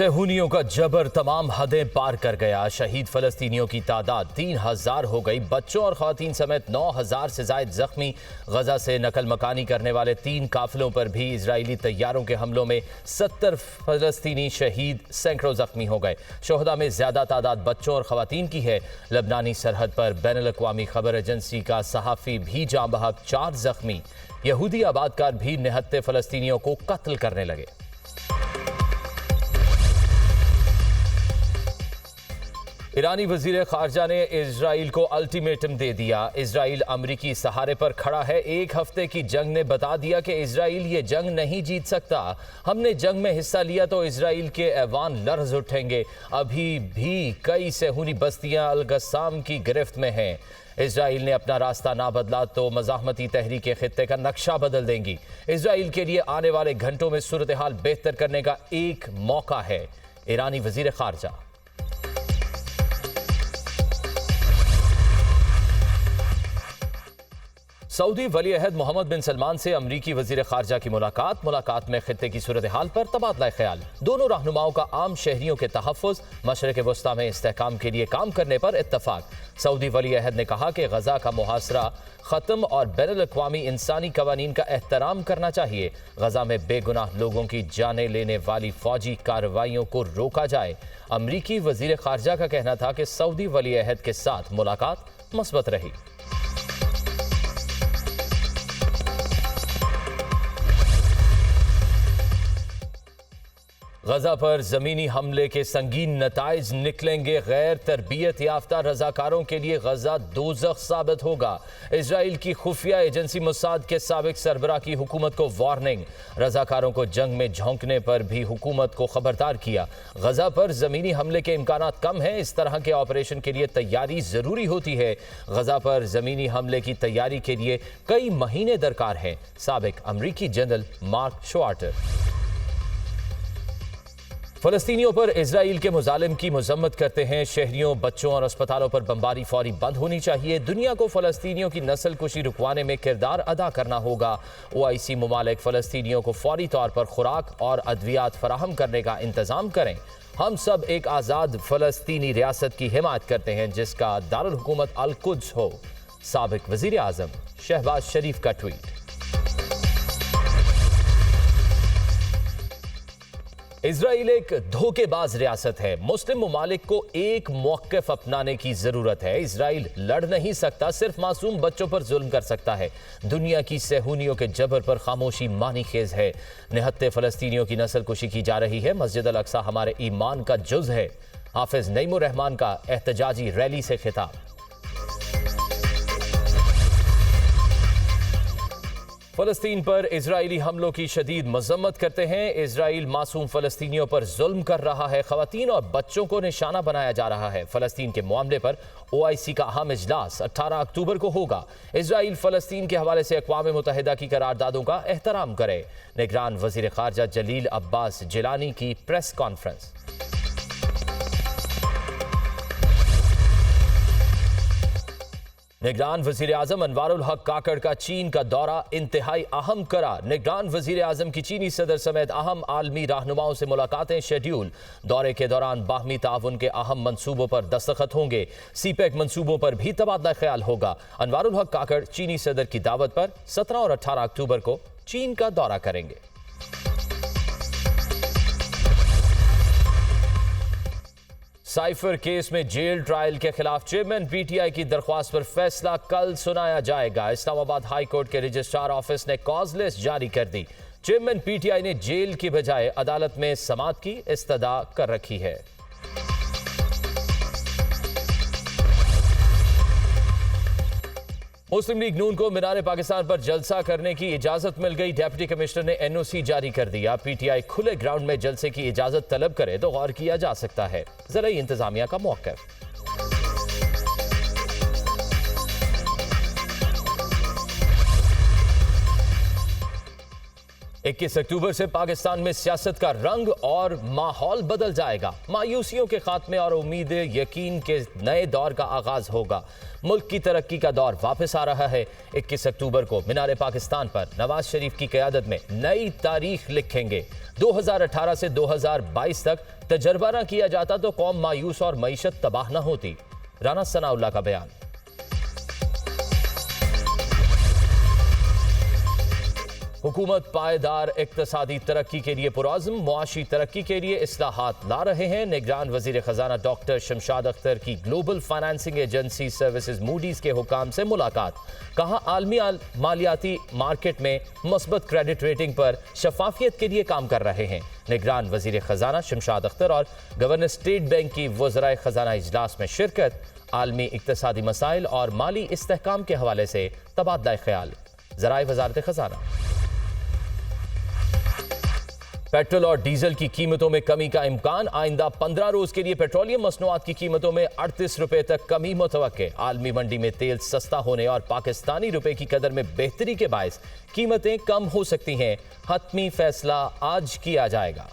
सेहूनियों का जबर तमाम हदें पार कर गया। शहीद फलस्तीनियों की तादाद 3000 हो गई। बच्चों और खवातीन समेत 9000 से जायद जख्मी। गजा से नकल मकानी करने वाले 3 काफिलों पर भी इजरायली तैयारों के हमलों में 70 फलस्तीनी शहीद, सैकड़ों जख्मी हो गए। शोहदा में ज्यादा तादाद बच्चों और खवातीन की है। लबनानी सरहद पर बैनुल-अक़वामी खबर एजेंसी का सहाफ़ी भी जाँ बहक, 4 जख्मी। यहूदी आबादकार भी निहत्ते फलस्तीनियों को कत्ल करने लगे। ईरानी वजीर खारजा ने इजराइल को अल्टीमेटम दे दिया। इजराइल अमरीकी सहारे पर खड़ा है। 1 हफ्ते की जंग ने बता दिया कि इजराइल ये जंग नहीं जीत सकता। हमने जंग में हिस्सा लिया तो इजराइल के ऐवान लर्ज उठेंगे। अभी भी कई सेहूनी बस्तियां अल-गस्साम की गिरफ्त में हैं। इजराइल ने अपना रास्ता ना बदला तो मज़ाहमती तहरीक खित्ते का नक्शा बदल देंगी। इजराइल के लिए आने वाले घंटों में सूरत हाल बेहतर करने का एक मौका है। ईरानी वजीर खारजा। सऊदी वली अहद मोहम्मद बिन सलमान से अमरीकी वजीर खारजा की मुलाकात में खित्ते की सूरत हाल पर तबादला ख्याल। दोनों रहनुमाओं का आम शहरियों के तहफ़्फ़ुज़, मशरिक़ वस्ता में इस्तेहकाम के लिए काम करने पर इत्तफ़ाक। सऊदी वली अहद ने कहा कि गजा का मुहासरा ख़त्म और बैनुल-अक़वामी इंसानी कवानीन का एहतराम करना चाहिए। गजा में बेगुनाह लोगों की जानें लेने वाली फौजी कार्रवाइयों को रोका जाए। अमरीकी वजीर खारजा का कहना था कि सऊदी वली अहद के साथ मुलाकात मस्बत रही। गजा पर जमीनी हमले के संगीन नताइज निकलेंगे। गैर तरबियत याफ्ता रजाकारों के लिए गजा दोज़ख साबित होगा। इजराइल की खुफिया एजेंसी मोसाद के साबिक सरबराह की हुकूमत को वार्निंग। रजाकारों को जंग में झोंकने पर भी हुकूमत को खबरदार किया। गजा पर जमीनी हमले के इम्कानात कम है। इस तरह के ऑपरेशन के लिए तैयारी जरूरी होती है। गजा पर जमीनी हमले की तैयारी के लिए कई महीने दरकार हैं। साबिक अमरीकी जनरल मार्क शवार्टर। फलस्तीनियों पर इजराइल के मुजालिम की मजम्मत करते हैं। शहरियों, बच्चों और अस्पतालों पर बमबारी फौरी बंद होनी चाहिए। दुनिया को फलस्तीनियों की नस्ल कुशी रुकवाने में किरदार अदा करना होगा। OIC मुमालिक फलस्तीनियों को फौरी तौर पर खुराक और अद्वियात फराहम करने का इंतजाम करें। हम सब एक आज़ाद फलस्तीनी रियासत की हिमायत करते हैं जिसका दारुल हुकूमत अल-कुद्स हो। साबिक वजीर आज़म शहबाज शरीफ का ट्वीट। इजराइल एक धोखेबाज रियासत है। मुस्लिम ममालिक को एक मौक़िफ़ अपनाने की जरूरत है। इजराइल लड़ नहीं सकता, सिर्फ मासूम बच्चों पर जुल्म कर सकता है। दुनिया की सेहूनियों के जबर पर खामोशी मानी खेज है। निहत्ते फलस्तीनियों की नस्ल कुशी की जा रही है। मस्जिद अल अक्सा हमारे ईमान का जुज़ है। हाफिज नईमुर रहमान का एहतजाजी रैली से खिताब। फलस्तीन पर इजरायली हमलों की शदीद मजम्मत करते हैं। इजराइल मासूम फलस्तीनियों पर जुल्म कर रहा है। खवातीन और बच्चों को निशाना बनाया जा रहा है। फलस्तीन के मामले पर OIC का अहम इजलास 18 अक्टूबर को होगा। इजराइल फलस्तीन के हवाले से अक़वाम मुत्तहिदा की करारदादों का एहतराम करे। निगरान वजीर खारजा जलील अब्बास जिलानी की प्रेस कॉन्फ्रेंस। निगरान वजीर आजम अनवारुल हक काकड़ का चीन का दौरा इंतहाई अहम करार। निगरान वजीर आजम की चीनी सदर समेत अहम आलमी रहनुमाओं से मुलाकातें शेड्यूल। दौरे के दौरान बाहमी ताउन के अहम मंसूबों पर दस्तखत होंगे। CPEC मंसूबों पर भी तबादला ख्याल होगा। अनवारुल हक काकड़ चीनी सदर की दावत पर 17 और 18 अक्टूबर को चीन का दौरा करेंगे। साइफर केस में जेल ट्रायल के खिलाफ चेयरमैन PTI की दरख्वास्त पर फैसला कल सुनाया जाएगा। इस्लामाबाद हाई कोर्ट के रजिस्ट्रार ऑफिस ने कॉज लिस्ट जारी कर दी। चेयरमैन PTI ने जेल की बजाय अदालत में समाअत की इस्तदा कर रखी है। मुस्लिम लीग नून को मीनार पाकिस्तान पर जलसा करने की इजाजत मिल गई। डिप्टी कमिश्नर ने NOC जारी कर दिया। PTI खुले ग्राउंड में जलसे की इजाजत तलब करे तो गौर किया जा सकता है। ज़राई इंतजामिया का मौक़िफ़। 21 अक्टूबर से पाकिस्तान में सियासत का रंग और माहौल बदल जाएगा। मायूसियों के खात्मे और उम्मीद यकीन के नए दौर का आगाज होगा। मुल्क की तरक्की का दौर वापस आ रहा है। 21 अक्टूबर को मीनार पाकिस्तान पर नवाज शरीफ की क़यादत में नई तारीख लिखेंगे। 2018 से 2022 तक तजर्बा न किया जाता तो कौम मायूस और मईशत तबाह न होती। राना सनाउल्लाह का बयान। हुकूमत पायदार इक्तसादी तरक्की के लिए पुरअज़्म मुआशी तरक्की के लिए इस्लाहात ला रहे हैं। निगरान वज़ीर ख़जाना डॉक्टर शमशाद अख्तर की global financing agency services Moody's के हुकाम से मुलाकात। कहा आलमी मालियाती मार्केट में मस्बत क्रेडिट रेटिंग पर शफाफियत के लिए काम कर रहे हैं। निगरान वज़ीर ख़जाना शमशाद अख्तर और गवर्नर स्टेट बैंक की वज़राए ख़जाना इजलास में शिरकत। आलमी इक्तसादी मसाइल और माली इस्तेहकाम के हवाले से तबादला ख्याल। ज़राए वज़ारत ख़जाना। पेट्रोल और डीजल की कीमतों में कमी का इम्कान। आइंदा 15 रोज के लिए पेट्रोलियम मसनूआत की कीमतों में 38 रुपए तक कमी मुतवक्के। आलमी मंडी में तेल सस्ता होने और पाकिस्तानी रुपए की कदर में बेहतरी के बायस कीमतें कम हो सकती हैं। हतमी फैसला आज किया जाएगा।